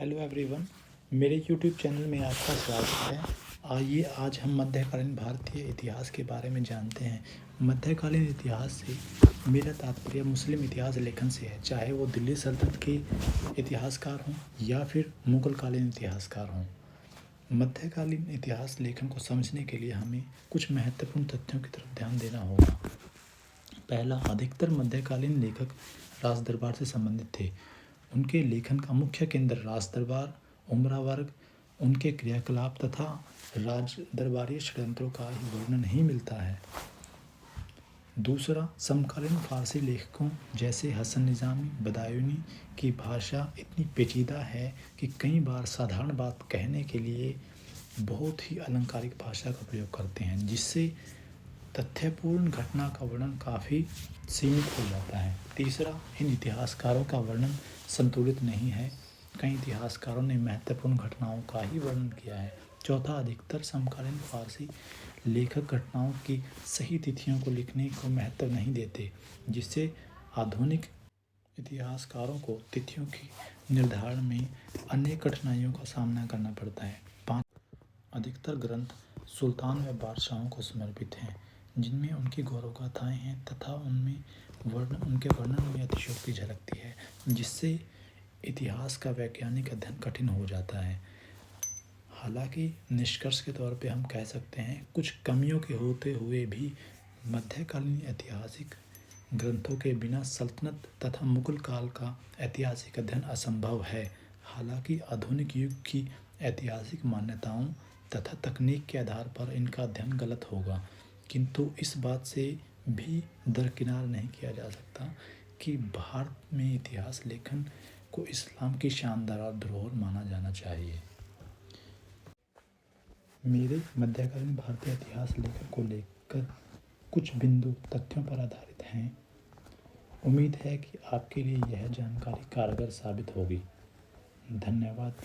Hello everyone, मेरे YouTube channel में आपका स्वागत है। आइए आज हम मध्यकालीन भारतीय इतिहास के बारे में जानते हैं। मध्यकालीन इतिहास से मेरा तात्पर्य मुस्लिम इतिहास लेखन से है, चाहे वो दिल्ली सल्तनत के इतिहासकार हों या फिर मुगल कालीन इतिहासकार हों। मध्यकालीन इतिहास लेखन को समझने के लिए हमें कुछ महत्वपूर्ण तथ्यों की तरफ ध्यान देना होगा। पहला, अधिकतर मध्यकालीन लेखक राज दरबार से संबंधित थे। उनके लेखन का मुख्य केंद्र राज दरबार, उमरा वर्ग, उनके क्रियाकलाप तथा राज दरबारी षड्यंत्रों का ही वर्णन ही मिलता है। दूसरा, समकालीन फारसी लेखकों जैसे हसन निज़ामी, बदायूनी की भाषा इतनी पेचीदा है कि कई बार साधारण बात कहने के लिए बहुत ही अलंकारिक भाषा का प्रयोग करते हैं, जिससे तथ्यपूर्ण घटना का वर्णन काफ़ी सीमित हो जाता है। तीसरा, इन इतिहासकारों का वर्णन संतुलित नहीं है। कई इतिहासकारों ने महत्वपूर्ण घटनाओं का ही वर्णन किया है। चौथा, अधिकतर समकालीन फारसी लेखक घटनाओं की सही तिथियों को लिखने को महत्व नहीं देते, जिससे आधुनिक इतिहासकारों को तिथियों की निर्धारण में अनेक कठिनाइयों का सामना करना पड़ता है। पाँच, अधिकतर ग्रंथ सुल्तान व बादशाहों को समर्पित हैं, जिनमें उनकी गौरव गाथाएँ हैं तथा उनके वर्णन में अतिशयोक्ति झलकती है, जिससे इतिहास का वैज्ञानिक अध्ययन कठिन हो जाता है। हालांकि निष्कर्ष के तौर पे हम कह सकते हैं, कुछ कमियों के होते हुए भी मध्यकालीन ऐतिहासिक ग्रंथों के बिना सल्तनत तथा मुगल काल का ऐतिहासिक अध्ययन असंभव है। हालांकि आधुनिक युग की ऐतिहासिक मान्यताओं तथा तकनीक के आधार पर इनका अध्ययन गलत होगा, किंतु इस बात से भी दरकिनार नहीं किया जा सकता कि भारत में इतिहास लेखन को इस्लाम की शानदार धरोहर माना जाना चाहिए। मेरे मध्यकालीन भारतीय इतिहास लेखन को लेकर कुछ बिंदु तथ्यों पर आधारित हैं। उम्मीद है कि आपके लिए यह जानकारी कारगर साबित होगी। धन्यवाद।